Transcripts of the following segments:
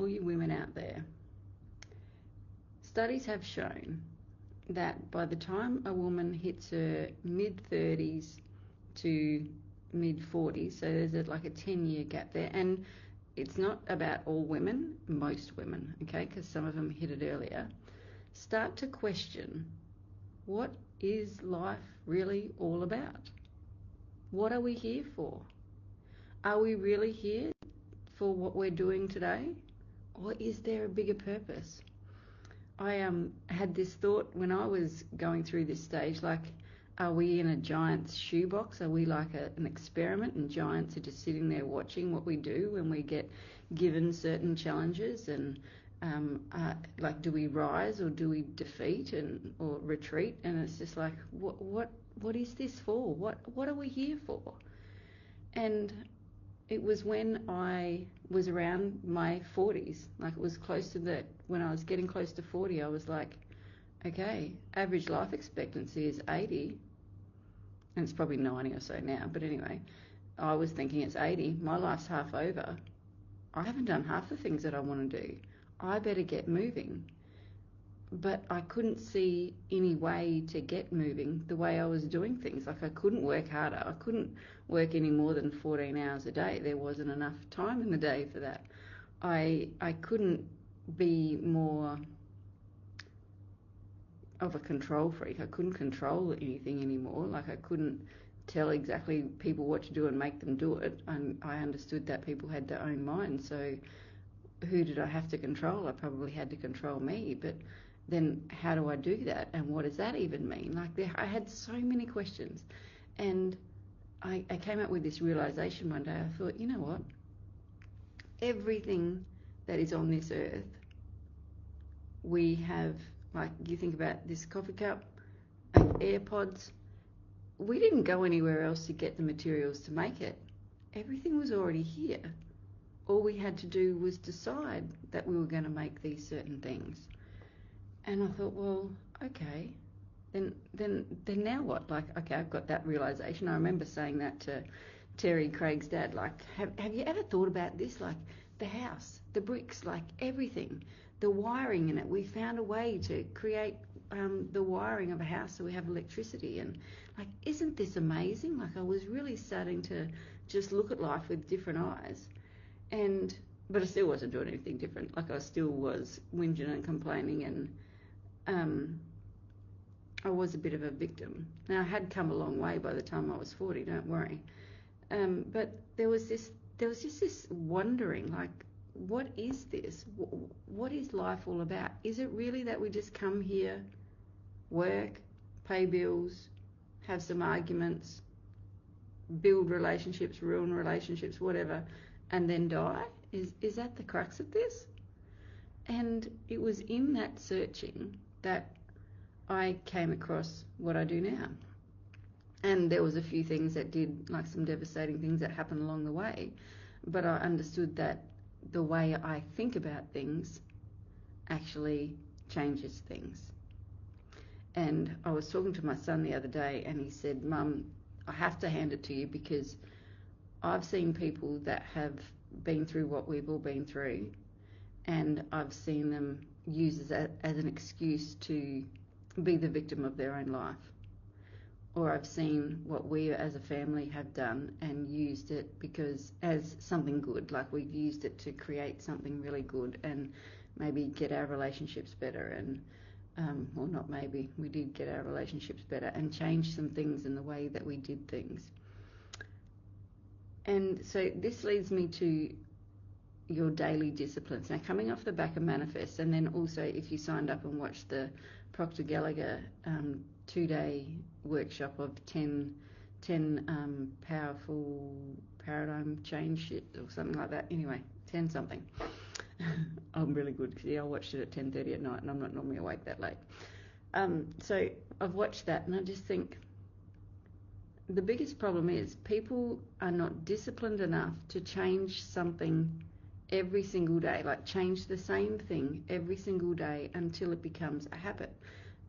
all you women out there, studies have shown that by the time a woman hits her mid-30s to mid-40s, so there's like a 10-year gap there, and it's not about all women, most women, okay, because some of them hit it earlier, start to question, what is life really all about? What are we here for? Are we really here for what we're doing today? Or is there a bigger purpose? I had this thought when I was going through this stage, like, are we in a giant's shoebox? Are we like an experiment and giants are just sitting there watching what we do when we get given certain challenges? And like, do we rise or do we defeat or retreat? And it's just like, what is this for? What are we here for? And it was when I was around my 40s, like it was close to that, when I was getting close to 40, I was like, okay, average life expectancy is 80, and it's probably 90 or so now, but anyway, I was thinking it's 80, my life's half over, I haven't done half the things that I want to do, I better get moving. But I couldn't see any way to get moving the way I was doing things. Like, I couldn't work harder. I couldn't work any more than 14 hours a day. There wasn't enough time in the day for that. I couldn't be more of a control freak. I couldn't control anything anymore. Like, I couldn't tell exactly people what to do and make them do it. And I understood that people had their own minds. So who did I have to control? I probably had to control me. But then how do I do that? And what does that even mean? Like, I had so many questions. And I came up with this realization one day. I thought, you know what? Everything that is on this earth, we have, like, you think about this coffee cup, AirPods, we didn't go anywhere else to get the materials to make it. Everything was already here. All we had to do was decide that we were going to make these certain things. And I thought, well, okay, then now what? Like, okay, I've got that realization. I remember saying that to Terry, Craig's dad, like, have you ever thought about this? Like, the house, the bricks, like everything, the wiring in it. We found a way to create the wiring of a house so we have electricity. And like, isn't this amazing? Like, I was really starting to just look at life with different eyes. But I still wasn't doing anything different. Like, I still was whinging and complaining, and I was a bit of a victim. Now, I had come a long way by the time I was 40, don't worry. But there was just this wondering, like, what is this? What is life all about? Is it really that we just come here, work, pay bills, have some arguments, build relationships, ruin relationships, whatever, and then die? Is that the crux of this? And it was in that searching that I came across what I do now. And there was a few things that did, like some devastating things that happened along the way. But I understood that the way I think about things actually changes things. And I was talking to my son the other day, and he said, Mum, I have to hand it to you because I've seen people that have been through what we've all been through, and I've seen them use it as an excuse to be the victim of their own life. Or I've seen what we as a family have done and used it because as something good, like we've used it to create something really good and maybe get our relationships better, and well, not maybe, we did get our relationships better and change some things in the way that we did things. And so this leads me to your daily disciplines. Now, coming off the back of Manifest, and then also if you signed up and watched the Proctor Gallagher 2-day workshop of 10 powerful paradigm change shit or something like that. Anyway, 10 something. I'm really good because I watched it at 10:30 at night and I'm not normally awake that late. So I've watched that and I just think the biggest problem is people are not disciplined enough to change something every single day, like change the same thing every single day until it becomes a habit.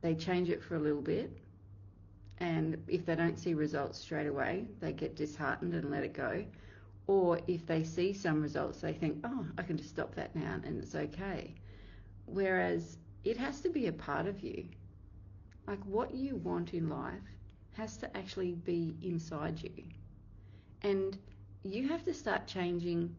They change it for a little bit, and if they don't see results straight away, they get disheartened and let it go. Or if they see some results, they think, oh, I can just stop that now and it's okay. Whereas it has to be a part of you. Like, what you want in life has to actually be inside you. And you have to start changing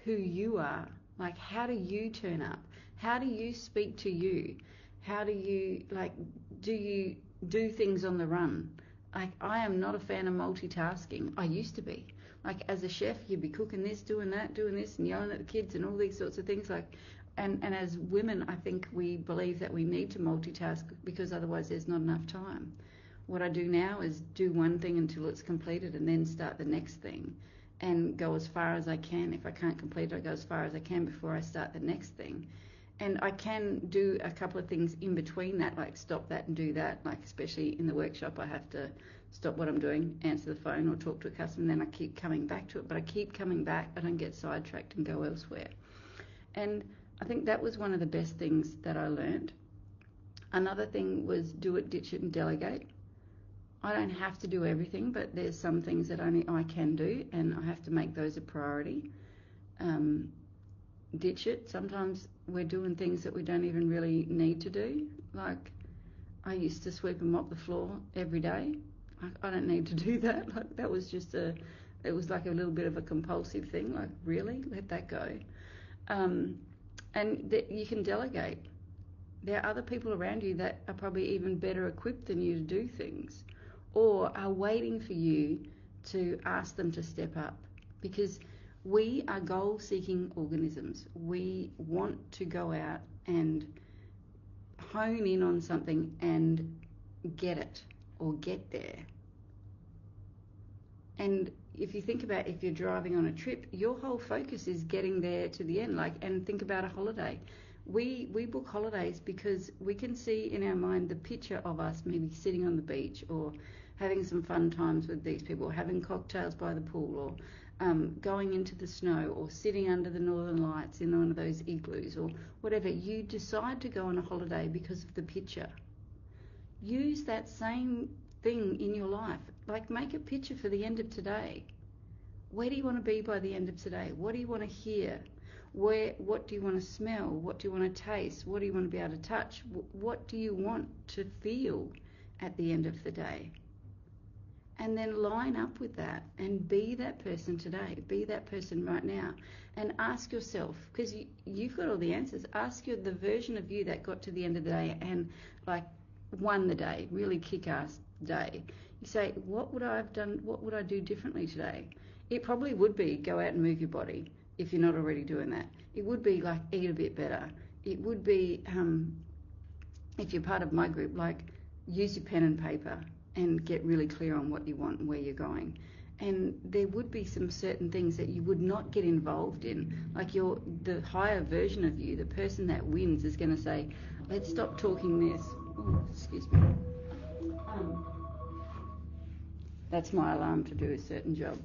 who you are. Like, how do you turn up? How do you speak to you? How do you, like, do you do things on the run? Like, I am not a fan of multitasking. I used to be. Like, as a chef, you'd be cooking this, doing that, doing this, and yelling at the kids and all these sorts of things. Like, and as women, I think we believe that we need to multitask because otherwise there's not enough time. What I do now is do one thing until it's completed and then start the next thing and go as far as I can. If I can't complete it, I go as far as I can before I start the next thing. And I can do a couple of things in between that, like stop that and do that. Like, especially in the workshop, I have to stop what I'm doing, answer the phone or talk to a customer, and then I keep coming back to it. But I keep coming back, I don't get sidetracked and go elsewhere. And I think that was one of the best things that I learned. Another thing was do it, ditch it, and delegate. I don't have to do everything, but there's some things that only I can do, and I have to make those a priority. Ditch it. Sometimes we're doing things that we don't even really need to do. Like, I used to sweep and mop the floor every day. I don't need to do that. Like, that was just it was like a little bit of a compulsive thing. Like, really? Let that go. And you can delegate. There are other people around you that are probably even better equipped than you to do things, or are waiting for you to ask them to step up, because we are goal-seeking organisms. We want to go out and hone in on something and get it or get there. And if you think about, if you're driving on a trip, your whole focus is getting there to the end. Like, and think about a holiday. We book holidays because we can see in our mind the picture of us maybe sitting on the beach or having some fun times with these people, or having cocktails by the pool, or going into the snow, or sitting under the northern lights in one of those igloos, or whatever. You decide to go on a holiday because of the picture. Use that same thing in your life. Like, make a picture for the end of today. Where do you want to be by the end of today? What do you want to hear? What do you want to smell? What do you want to taste? What do you want to be able to touch? What do you want to feel at the end of the day? And then line up with that and be that person today. Be that person right now. And ask yourself, because you've got all the answers, ask the version of you that got to the end of the day and, like, won the day, really kick-ass day. You say, what would I have done? What would I do differently today? It probably would be go out and move your body if you're not already doing that. It would be, like, eat a bit better. It would be, if you're part of my group, like, use your pen and paper and get really clear on what you want and where you're going. And there would be some certain things that you would not get involved in. Like, the higher version of you, the person that wins, is going to say, let's stop talking this. Oh, excuse me. That's my alarm to do a certain job.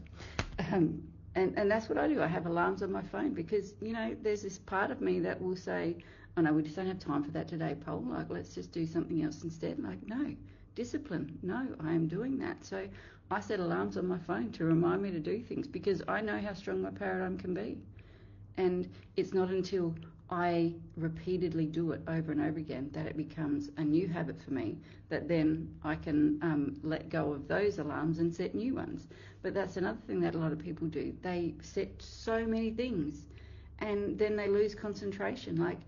And that's what I do. I have alarms on my phone because, there's this part of me that will say, oh no, we just don't have time for that today, Paul. Like, let's just do something else instead. Like, no, discipline. No, I am doing that. So I set alarms on my phone to remind me to do things because I know how strong my paradigm can be. And it's not until I repeatedly do it over and over again that it becomes a new habit for me, that then I can let go of those alarms and set new ones. But that's another thing that a lot of people do. They set so many things and then they lose concentration. Like,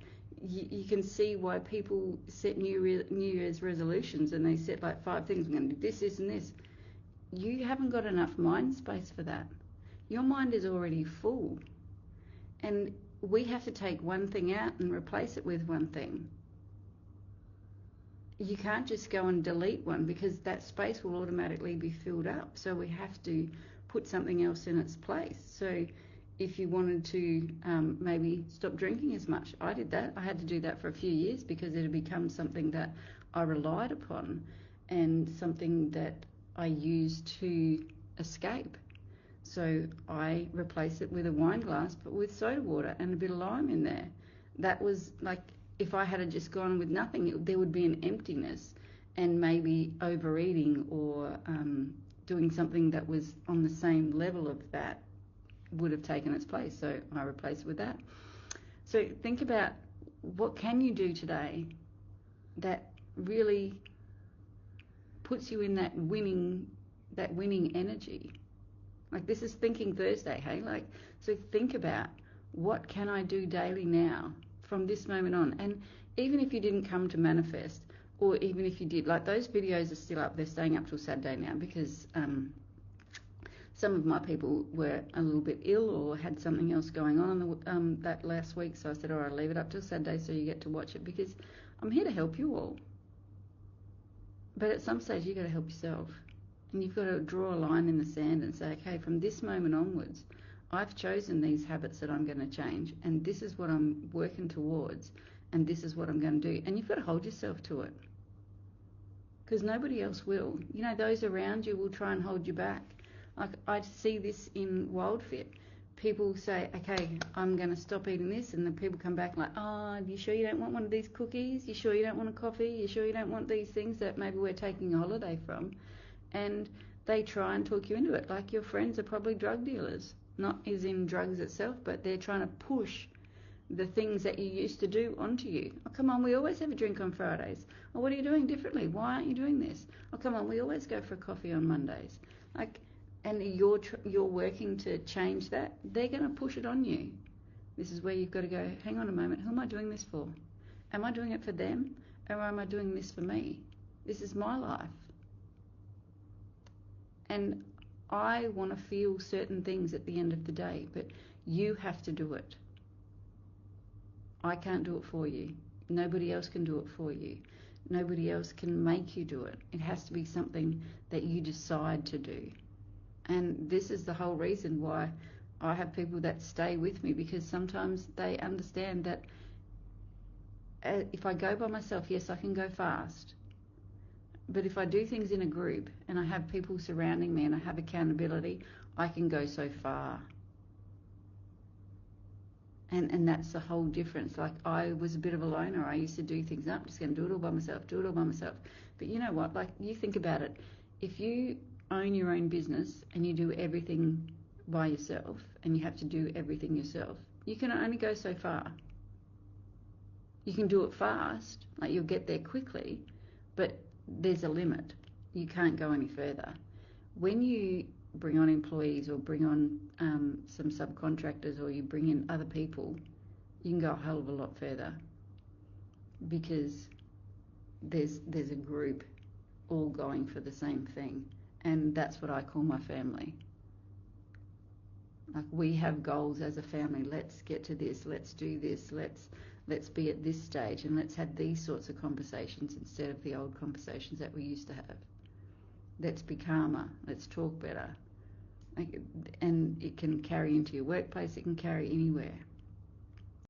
you can see why people set New Year's resolutions and they set like 5 things. I'm going to do this, this and this. You haven't got enough mind space for that. Your mind is already full. And we have to take one thing out and replace it with one thing. You can't just go and delete one because that space will automatically be filled up. So we have to put something else in its place. So if you wanted to maybe stop drinking as much, I did that. I had to do that for a few years because it had become something that I relied upon and something that I used to escape. So I replaced it with a wine glass, but with soda water and a bit of lime in there. That was like, if I had just gone with nothing, there would be an emptiness and maybe overeating or doing something that was on the same level of that would have taken its place, so I replaced it with that. So think about, what can you do today that really puts you in that winning energy. Like, this is Thinking Thursday, hey? Like, so think about, what can I do daily now from this moment on? And even if you didn't come to manifest, or even if you did, like, those videos are still up. They're staying up till Saturday now because some of my people were a little bit ill or had something else going on that last week. So I said, all right, I'll leave it up till Saturday so you get to watch it, because I'm here to help you all. But at some stage, you've got to help yourself. And you've got to draw a line in the sand and say, okay, from this moment onwards, I've chosen these habits that I'm going to change, and this is what I'm working towards, and this is what I'm going to do. And you've got to hold yourself to it, because nobody else will. You know, those around you will try and hold you back. Like, I see this in WildFit. People say, okay, I'm going to stop eating this, and then people come back like, oh, you sure you don't want one of these cookies? You sure you don't want a coffee? You sure you don't want these things that maybe we're taking a holiday from? And they try and talk you into it. Like, your friends are probably drug dealers, not as in drugs itself, but they're trying to push the things that you used to do onto you. Oh, come on, we always have a drink on Fridays. Oh, what are you doing differently? Why aren't you doing this? Oh, come on, we always go for a coffee on Mondays. Like, and you're working to change that. They're going to push it on you. This is where you've got to go, hang on a moment, who am I doing this for? Am I doing it for them, or am I doing this for me? This is my life. And I want to feel certain things at the end of the day, but you have to do it. I can't do it for you. Nobody else can do it for you. Nobody else can make you do it. It has to be something that you decide to do. And this is the whole reason why I have people that stay with me, because sometimes they understand that if I go by myself, yes, I can go fast. But if I do things in a group and I have people surrounding me and I have accountability, I can go so far. And that's the whole difference. Like, I was a bit of a loner. I used to do things, I'm just going to do it all by myself, do it all by myself. But you know what? Like, you think about it. If you own your own business and you do everything by yourself and you have to do everything yourself, you can only go so far. You can do it fast, like you'll get there quickly, but there's a limit. You can't go any further. When you bring on employees or bring on some subcontractors, or you bring in other people, you can go a hell of a lot further, because there's a group all going for the same thing. And that's what I call my family. Like, we have goals as a family. Let's get to this. Let's do this. Let's be at this stage, and let's have these sorts of conversations instead of the old conversations that we used to have. Let's be calmer. Let's talk better. And it can carry into your workplace. It can carry anywhere.